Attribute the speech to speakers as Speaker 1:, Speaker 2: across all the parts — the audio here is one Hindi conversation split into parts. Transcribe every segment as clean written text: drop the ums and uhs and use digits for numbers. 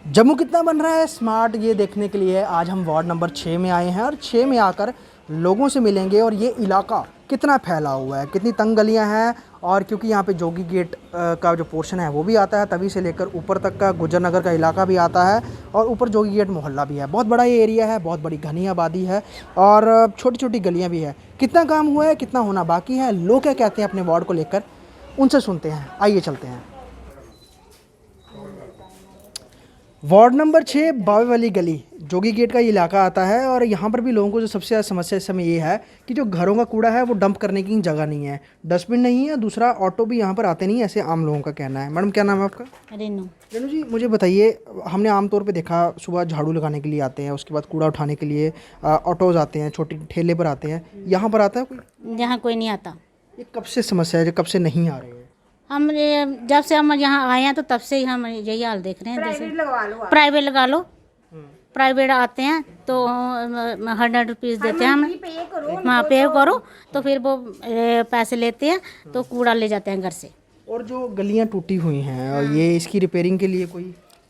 Speaker 1: जम्मू कितना बन रहा है स्मार्ट, ये देखने के लिए आज हम वार्ड नंबर 6 में आए हैं और 6 में आकर लोगों से मिलेंगे और ये इलाका कितना फैला हुआ है, कितनी तंग गलियां हैं। और क्योंकि यहाँ पे जोगी गेट का जो पोर्शन है वो भी आता है, तभी से लेकर ऊपर तक का गुजर नगर का इलाका भी आता है और ऊपर जोगी गेट मोहल्ला भी है। बहुत बड़ा ये एरिया है, बहुत बड़ी घनी आबादी है और छोटी छोटी गलियाँ भी है। कितना काम हुआ है, कितना होना बाकी है, लोग क्या कहते हैं अपने वार्ड को लेकर, उनसे सुनते हैं। आइए चलते हैं। वार्ड नंबर 6 बावे वाली गली जोगी गेट का इलाका आता है और यहाँ पर भी लोगों को जो सबसे ज़्यादा समस्या इस समय ये है कि जो घरों का कूड़ा है वो डंप करने की जगह नहीं है, डस्टबिन नहीं है, दूसरा ऑटो भी यहाँ पर आते नहीं, ऐसे आम लोगों का कहना है। मैडम क्या नाम है आपका?
Speaker 2: रेनू।
Speaker 1: रेनू जी, मुझे बताइए, हमने आमतौर पे देखा सुबह झाड़ू लगाने के लिए आते हैं, उसके बाद कूड़ा उठाने के लिए ऑटोज़ आते हैं, छोटे ठेले पर आते हैं, यहाँ पर आता है कोई?
Speaker 2: यहाँ कोई नहीं आता।
Speaker 1: ये कब से समस्या है, कब से नहीं आ रहे हैं?
Speaker 2: हम जब से हम यहाँ आए हैं तो तब से ही हम यही हाल देख रहे हैं। जैसे प्राइवेट लगा लो, प्राइवेट आते हैं तो 100 रुपीज़ देते हैं, हम वहाँ पे करो तो फिर वो पैसे लेते हैं तो कूड़ा ले जाते हैं घर से।
Speaker 1: और जो गलियाँ टूटी हुई हैं और ये इसकी रिपेयरिंग के लिए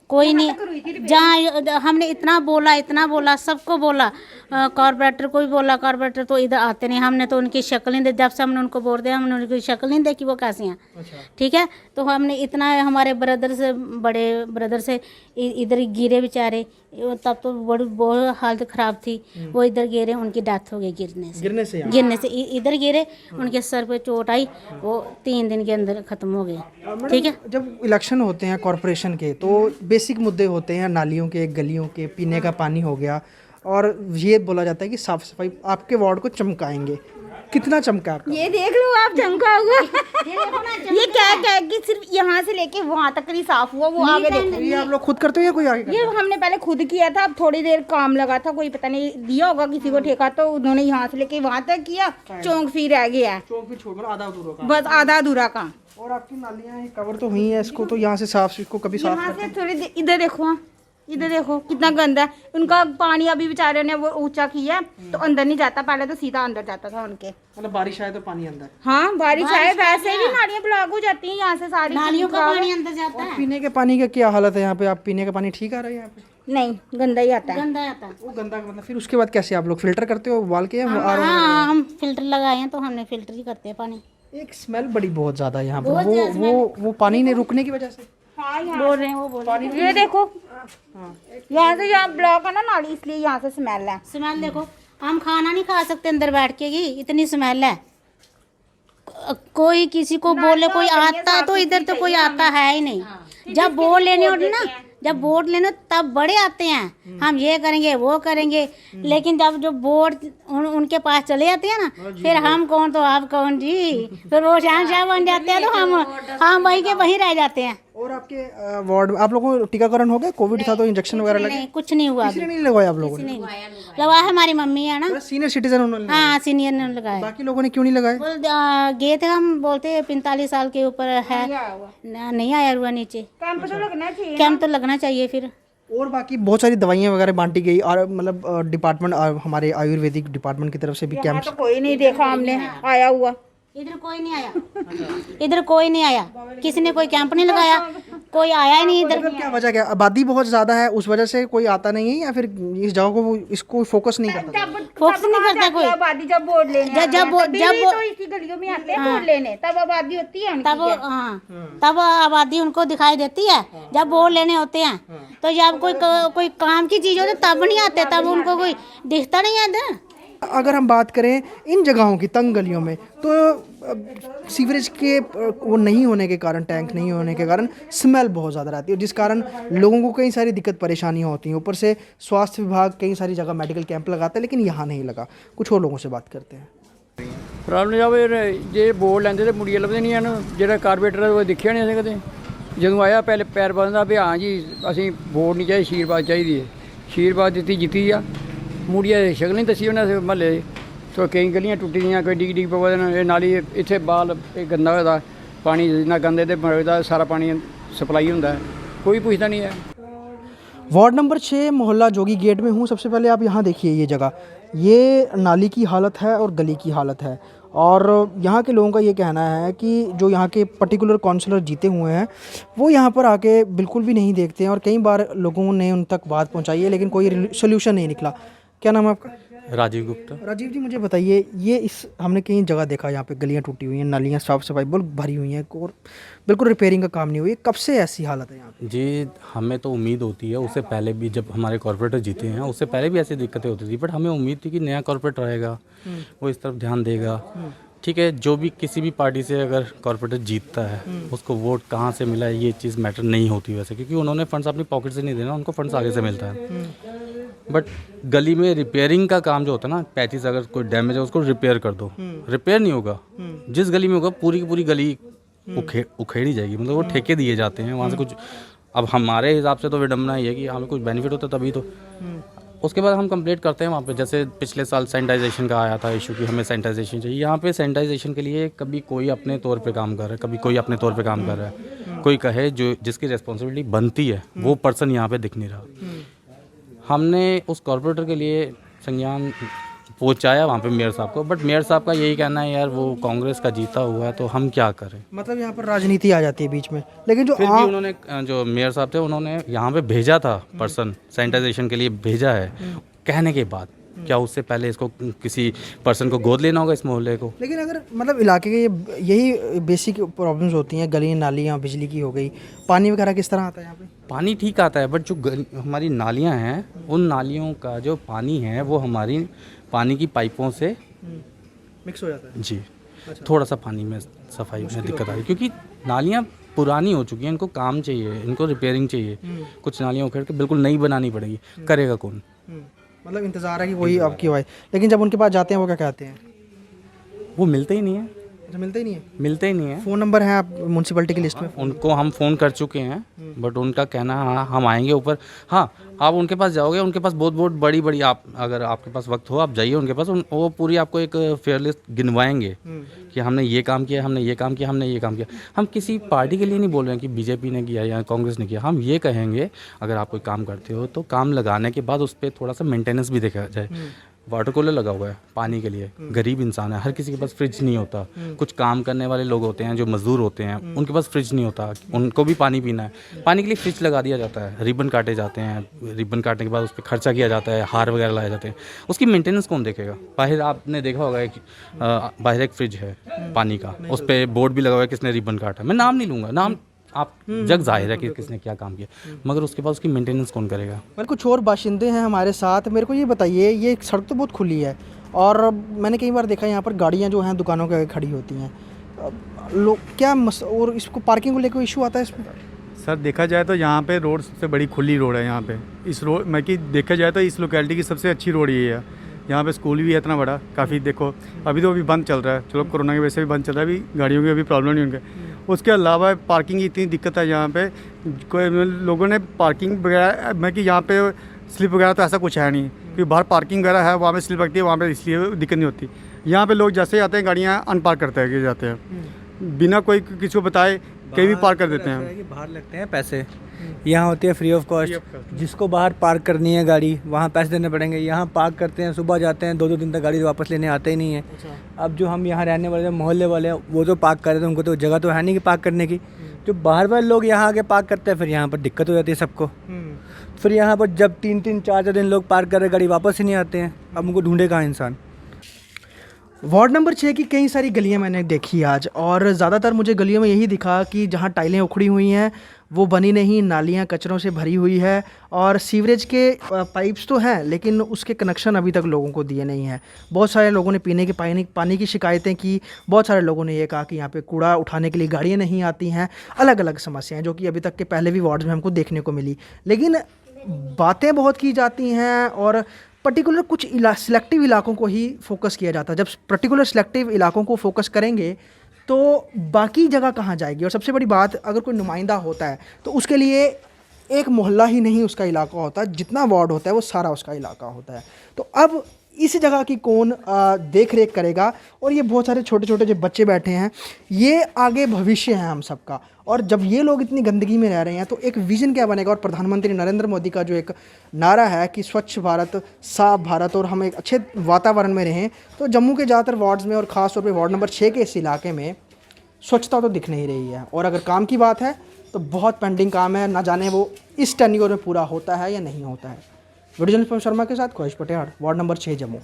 Speaker 2: कोई नहीं, जहाँ हमने इतना बोला सबको बोला, कॉर्पोरेटर को भी बोला, कॉर्पोरेटर तो इधर आते नहीं। हमने तो उनकी शक्ल नहीं देखी, जब से हमने उनको बोल दिया हमने उनकी शक्ल नहीं देखी वो कैसे हैं।
Speaker 1: अच्छा।
Speaker 2: ठीक है, तो हमने इतना हमारे ब्रदर से, बड़े ब्रदर से इधर गिरे बेचारे, तब तो बड़ी बहुत हालत ख़राब थी, वो इधर गिरे, उनकी डेथ हो गई गिरने से इधर गिरे, उनके सर पे चोट आई, वो 3 दिन के अंदर ख़त्म हो गए। ठीक है,
Speaker 1: जब इलेक्शन होते हैं कॉरपोरेशन के तो बेसिक मुद्दे होते हैं, नालियों के, गलियों के, पीने का पानी हो गया, और ये बोला जाता है कि साफ सफाई आपके वार्ड को चमकाएंगे। कितना चमका आपका?
Speaker 3: ये देख लो आप, चमका हुआ। ये क्या कि सिर्फ यहाँ से लेके वहाँ तक नहीं साफ हुआ, वो आगे देखो।
Speaker 1: ये आप लोग खुद करते हो या कोई आगे?
Speaker 3: ये हमने पहले खुद किया था, अब थोड़ी देर काम लगा था, कोई पता नहीं दिया होगा किसी को ठेका, तो उन्होंने यहाँ से लेके वहाँ तक किया, चौक फिर रह गया है,
Speaker 1: चौक भी छोड़कर आधा अधूरा काम।
Speaker 3: बस आधा अधूरा काम।
Speaker 1: और आपकी नालियाँ कवर तो हुई है, इसको तो यहाँ से साफ, इसको कभी साफ
Speaker 3: यहाँ से थोड़ी इधर देखो, इधर देखो कितना गंदा है। उनका पानी अभी बेचारे ने वो ऊंचा किया तो अंदर नहीं जाता, पहले तो सीधा अंदर जाता था उनके।
Speaker 1: मतलब बारिश आए तो पानी अंदर?
Speaker 3: हाँ, बारिश आए वैसे भी नालियाँ ब्लॉक हो जाती हैं, यहाँ से सारी
Speaker 2: नालियों का पानी अंदर जाता है।
Speaker 1: पीने के पानी का क्या हालत है यहाँ पे? आप पीने का पानी ठीक आ रहा है यहाँ पे?
Speaker 3: नहीं, गंदा ही आता है।
Speaker 2: गंदा आता है
Speaker 1: वो गंदा मतलब फिर उसके बाद कैसे आप लोग फिल्टर करते हो उबाल के?
Speaker 2: हाँ, हम फिल्टर लगाए हैं तो हमने फिल्टर ही करते हैं पानी।
Speaker 1: एक स्मेल बड़ी बहुत ज्यादा है यहाँ पर, वो पानी ने रुकने की वजह से
Speaker 3: हाँ,
Speaker 2: बोल रहे हैं, वो बोल रहे हैं।
Speaker 3: ये देखो, यहाँ से यहाँ ब्लॉक है ना नाली, इसलिए यहाँ से स्मेल है।
Speaker 2: स्मेल देखो, हम खाना नहीं खा सकते अंदर बैठ के, इतनी स्मेल है। कोई किसी को बोले कोई आता तो इधर तो कोई आता है ही नहीं। जब वोट लेने होते ना, जब वोट लेने तब बड़े आते हैं, हम ये करेंगे वो करेंगे, लेकिन जब जो वोट उनके पास चले जाते हैं ना, फिर हम कौन तो आप कौन जी, फिर वो शाह बन जाते हैं, तो हम वहीं के वहीं रह जाते हैं।
Speaker 1: और आपके वार्ड में आप लोगों को टीकाकरण हो गया? कोविड था तो इंजेक्शन वगैरह लगे?
Speaker 2: नहीं, कुछ नहीं हुआ।
Speaker 1: किसी ने नहीं लगवाया आप लोगों ने?
Speaker 2: लगवाया हमारी मम्मी है ना,
Speaker 1: सीनियर सिटीजन उन्होंने?
Speaker 2: हाँ, सीनियर ने लगाया।
Speaker 1: बाकी लोगों ने क्यों नहीं लगाया?
Speaker 2: गए थे हम, बोलते 45 साल के ऊपर है, नहीं आया हुआ नीचे।
Speaker 3: कैंप तो लगना चाहिए,
Speaker 2: कैंप तो लगना चाहिए फिर।
Speaker 1: और बाकी बहुत सारी दवाइयाँ वगैरह बांटी गई और मतलब डिपार्टमेंट, हमारे आयुर्वेदिक डिपार्टमेंट की तरफ से भी कैंप।
Speaker 3: तो कोई नहीं देखा हमने आया हुआ,
Speaker 2: इधर कोई नहीं आया, इधर कोई नहीं आया, किसी ने कोई कैंप नहीं लगाया, कोई आया ही नहीं इधर।
Speaker 1: मतलब क्या वजह, क्या आबादी बहुत ज्यादा है उस वजह से कोई आता नहीं है, या फिर इस जगह को इसको फोकस नहीं करता?
Speaker 2: फोकस नहीं करता कोई।
Speaker 3: आबादी जब वोट लेने
Speaker 2: जब
Speaker 3: तो इसी गलियों में आते हैं वोट लेने, तब आबादी होती है उनकी।
Speaker 2: तब हाँ, तब आबादी उनको दिखाई देती है। जब वोट लेने होते हैं तो जब कोई काम की चीज होती है तब नहीं आते, तब उनको कोई दिखता नहीं है इधर।
Speaker 1: अगर हम बात करें इन जगहों की, तंग गलियों में, तो सीवरेज के वो नहीं होने के कारण, टैंक नहीं होने के कारण स्मेल बहुत ज़्यादा रहती है, जिस कारण लोगों को कई सारी दिक्कत परेशानियां होती हैं। ऊपर से स्वास्थ्य विभाग कई सारी जगह मेडिकल कैंप लगाता है, लेकिन यहाँ नहीं लगा। कुछ और लोगों से बात करते हैं।
Speaker 4: प्रॉब्लम जब जे बोर्ड लेंदे तो मुड़िए लभदे नहीं हैं, ਜਿਹੜਾ ਕਾਰਪੋਰੇਟਰ ਉਹ ਦੇਖਿਆ ਨਹੀਂ ਅਸੀਂ ਕਦੇ। ਜਦੋਂ ਆਇਆ ਪਹਿਲੇ ਪੈਰ ਬੰਦਾ ਵੀ ਹਾਂ ਜੀ ਅਸੀਂ ਵੋਟ ਨਹੀਂ ਚਾਹੀਦੀ, ਆਸ਼ੀਰਵਾਦ ਚਾਹੀਦੀ ਹੈ, ਆਸ਼ੀਰਵਾਦ ਦਿੱਤੀ ਜਿੱਤੀ ਆ, ਮੁੜੀਏ ਸ਼ਕਲ ਨਹੀਂ ਦੱਸੀ ਉਹਨਾਂ ਦੇ ਮਹੱਲੇ ਤੋਂ। ਕਈ ਗਲੀਆਂ ਟੁੱਟੀਆਂ, ਕੋਈ ਡਿੱਗ ਡਿੱਗ ਪਵੇ, ਇਹ ਨਾਲੀ ਇੱਥੇ ਬਾਲ ਇਹ ਗੰਦਾ ਹੋਇਆ ਪਾਣੀ, ਜਿੰਨਾ ਗੰਦੇ ਤੇ ਮਰਦਾ ਸਾਰਾ ਪਾਣੀ सप्लाई ਹੁੰਦਾ है, कोई पूछता नहीं है।
Speaker 1: वार्ड नंबर 6 मोहल्ला जोगी गेट में हूँ। सबसे पहले आप यहाँ देखिए, ये जगह, ये नाली की हालत है और गली की हालत है। और यहाँ के लोगों का ये कहना है कि जो यहाँ के पर्टिकुलर काउंसलर जीते हुए हैं वो यहाँ पर आके बिल्कुल भी नहीं देखते हैं और कई बार लोगों ने उन तक बात पहुँचाई है लेकिन कोई सोल्यूशन नहीं निकला। क्या नाम है आपका?
Speaker 5: राजीव गुप्ता।
Speaker 1: राजीव जी, मुझे बताइए, ये इस हमने कई जगह देखा यहाँ पे गलियाँ टूटी हुई हैं, नालियाँ साफ सफाई बिल्कुल भरी हुई हैं और बिल्कुल रिपेयरिंग का काम नहीं हुई है। कब से ऐसी हालत है यहाँ पे?
Speaker 5: जी, हमें तो उम्मीद होती है, उससे पहले भी जब हमारे कॉर्पोरेटर जीते हैं उससे पहले भी ऐसी दिक्कतें होती थी, बट हमें उम्मीद थी कि नया कॉर्पोरेटर रहेगा, वो इस तरफ ध्यान देगा। ठीक है, जो भी किसी भी पार्टी से अगर कॉर्पोरेटर जीतता है उसको वोट कहाँ से मिला है ये चीज़ मैटर नहीं होती वैसे, क्योंकि उन्होंने फंड्स अपनी पॉकेट से नहीं देना, उनको फंड्स आगे से मिलता है। बट गली में रिपेयरिंग का काम जो होता है ना, पैचेस अगर कोई डैमेज है उसको रिपेयर कर दो, रिपेयर नहीं होगा। जिस गली में होगा पूरी की पूरी गली उखेड़ी जाएगी, मतलब वो ठेके दिए जाते हैं वहाँ से कुछ। अब हमारे हिसाब से तो विडम्बना ही है कि हमें कुछ बेनिफिट होता तभी तो। उसके बाद हम कंप्लीट करते हैं वहाँ पे, जैसे पिछले साल सैनिटाइजेशन का आया था इशू कि हमें सैनिटाइजेशन चाहिए। यहाँ पे सैनिटाइजेशन के लिए कभी कोई अपने तौर पे काम कर रहा है, कभी कोई अपने तौर पे काम कर रहा है। कोई कहे जो जिसकी रिस्पॉन्सिबिलिटी बनती है वो पर्सन यहाँ पे दिख नहीं रहा। हमने उस कॉर्पोरेटर के लिए संज्ञान पहुँचाया वहाँ पे मेयर साहब को, बट मेयर साहब का यही कहना है यार वो कांग्रेस का जीता हुआ है तो हम क्या करें।
Speaker 1: मतलब यहाँ पर राजनीति आ जाती है बीच में। लेकिन जो
Speaker 5: फिर भी उन्होंने, जो मेयर साहब थे उन्होंने यहाँ पे भेजा था पर्सन, सैनिटाइजेशन के लिए भेजा है। कहने के बाद क्या उससे पहले इसको किसी पर्सन को गोद लेना होगा इस मोहल्ले को?
Speaker 1: लेकिन अगर मतलब इलाके के यही बेसिक प्रॉब्लम्स होती हैं, गली नालियाँ, बिजली की हो गई, पानी वगैरह किस तरह आता है यहाँ पे?
Speaker 5: पानी ठीक आता है, बट जो हमारी नालियाँ हैं उन नालियों का जो पानी है वो हमारी पानी की पाइपों से
Speaker 1: मिक्स हो जाता है।
Speaker 5: जी, थोड़ा सा पानी में सफाई में दिक्कत आ रही है, क्योंकि नालियाँ पुरानी हो चुकी हैं, इनको काम चाहिए, इनको रिपेयरिंग चाहिए। कुछ नालियाँ उखेड़ के बिल्कुल नई बनानी पड़ेगी, करेगा कौन?
Speaker 1: मतलब इंतज़ार है कि वही आपकी आए, लेकिन जब उनके पास जाते हैं वो क्या कहते हैं?
Speaker 5: वो मिलते ही नहीं है।
Speaker 1: अच्छा, मिलते ही नहीं है?
Speaker 5: मिलते ही नहीं है।
Speaker 1: फ़ोन नंबर है आप म्यूनसिपैलिटी की लिस्ट में?
Speaker 5: उनको हम फ़ोन कर चुके हैं, बट उनका कहना हाँ हम आएंगे ऊपर। हाँ, आप उनके पास जाओगे, उनके पास बहुत बहुत बड़ी बड़ी, आप अगर आपके पास वक्त हो आप जाइए उनके पास, वो पूरी आपको एक फेयर लिस्ट गिनवाएंगे कि हमने ये काम किया, हमने ये काम किया, हमने ये काम किया। हम किसी पार्टी के लिए नहीं बोल रहे हैं कि बीजेपी ने किया या कांग्रेस ने किया। हम ये कहेंगे अगर आप कोई काम करते हो तो काम लगाने के बाद उस पर थोड़ा सा मेंटेनेंस भी देखा जाए। वाटर कूलर लगा हुआ है पानी के लिए, गरीब इंसान है, हर किसी के पास फ्रिज नहीं होता। कुछ काम करने वाले लोग होते हैं जो मजदूर होते हैं, उनके पास फ्रिज नहीं होता, उनको भी पानी पीना है। पानी के लिए फ्रिज लगा दिया जाता है, रिबन काटे जाते हैं, रिबन काटने के बाद उस पर खर्चा किया जाता है, हार वगैरह लाए जाते हैं। उसकी मेंटेनेंस कौन देखेगा? बाहर आपने देखा होगा कि बाहर एक फ्रिज है पानी का, उस पर बोर्ड भी लगा हुआ है किसने रिबन काटा। मैं नाम नहीं लूँगा, नाम आप जग जाहिर है कि किसने क्या काम किया, मगर उसके बाद उसकी मेंटेनेंस कौन करेगा?
Speaker 1: मेरे कुछ और बाशिंदे हैं हमारे साथ। मेरे को ये बताइए, ये सड़क तो बहुत खुली है और मैंने कई बार देखा यहाँ पर गाड़ियाँ जो हैं दुकानों के आगे खड़ी होती हैं। लोग क्या और इसको पार्किंग को लेकर कोई इशू आता है इसमें?
Speaker 6: सर देखा जाए तो यहाँ पे रोड सबसे बड़ी खुली रोड है। यहाँ पे इस रोड में कि देखा जाए तो इस लोकेलिटी की सबसे अच्छी रोड ये है। यहाँ पे स्कूल भी है इतना बड़ा, काफ़ी देखो अभी तो अभी बंद चल रहा है, चलो कोरोना की वजह से भी बंद चल रहा है, अभी गाड़ियों की अभी प्रॉब्लम नहीं होंगे। उसके अलावा पार्किंग की इतनी दिक्कत है यहाँ पे, कोई लोगों ने पार्किंग वगैरह में कि यहाँ पे स्लिप वगैरह तो ऐसा कुछ है नहीं, क्योंकि बाहर पार्किंग वगैरह है, वहाँ पे स्लिप लगती है, वहाँ पे इसलिए दिक्कत नहीं होती। यहाँ पे लोग जैसे ही आते हैं गाड़ियाँ अनपार्क करते जाते हैं, बिना कोई किसी को बताए कहीं भी पार्क कर देते हैं।
Speaker 7: बाहर लगते हैं पैसे, यहाँ होती है फ्री ऑफ कॉस्ट। जिसको बाहर पार्क करनी है गाड़ी वहाँ पैसे देने पड़ेंगे, यहाँ पार्क करते हैं, सुबह जाते हैं, 2-2 दिन तक गाड़ी वापस लेने आते ही नहीं है। अब जो हम यहाँ रहने वाले मोहल्ले वाले हैं वो तो पार्क कर रहे थे, उनको तो जगह तो है नहीं कि पार्क करने की। जो बाहर वाले लोग यहाँ आके पार्क करते हैं फिर यहाँ पर दिक्कत हो जाती है सबको। फिर यहाँ पर जब 3-3 4 दिन लोग पार्क कर रहे गाड़ी वापस ही नहीं आते हैं, अब उनको ढूंढे कहाँ इंसान।
Speaker 1: वार्ड नंबर 6 की कई सारी गलियां मैंने देखी आज, और ज़्यादातर मुझे गलियों में यही दिखा कि जहां टाइलें उखड़ी हुई हैं वो बनी नहीं, नालियां कचरों से भरी हुई है और सीवरेज के पाइप्स तो हैं लेकिन उसके कनेक्शन अभी तक लोगों को दिए नहीं हैं। बहुत सारे लोगों ने पीने के पानी की शिकायतें की, बहुत सारे लोगों ने ये कहा कि यहाँ पे कूड़ा उठाने के लिए गाड़ियाँ नहीं आती हैं। अलग अलग समस्याएँ जो कि अभी तक के पहले भी वार्ड्स में हमको देखने को मिली, लेकिन बातें बहुत की जाती हैं और पर्टिकुलर कुछ सिलेक्टिव इलाकों को ही फोकस किया जाता है। जब पर्टिकुलर सिलेक्टिव इलाकों को फोकस करेंगे तो बाकी जगह कहाँ जाएगी? और सबसे बड़ी बात, अगर कोई नुमाइंदा होता है तो उसके लिए एक मोहल्ला ही नहीं उसका इलाका होता है, जितना वार्ड होता है वो सारा उसका इलाका होता है। तो अब इस जगह की कौन देख रेख करेगा। और ये बहुत सारे छोटे छोटे जो बच्चे बैठे हैं, ये आगे भविष्य है हम सबका। और जब ये लोग इतनी गंदगी में रह रहे हैं तो एक विज़न क्या बनेगा। और प्रधानमंत्री नरेंद्र मोदी का जो एक नारा है कि स्वच्छ भारत, साफ भारत और हम एक अच्छे वातावरण में रहें, तो जम्मू के ज़्यादातर वार्ड्स में और ख़ास तौर पे वार्ड नंबर 6 के इस इलाके में स्वच्छता तो दिख नहीं रही है। और अगर काम की बात है तो बहुत पेंडिंग काम है, ना जाने वो इस टेन्योर में पूरा होता है या नहीं होता है। वीडियो जर्नलिस्ट शर्मा के साथ ख्वाहिश पटेल, वार्ड नंबर 6 जम्मू।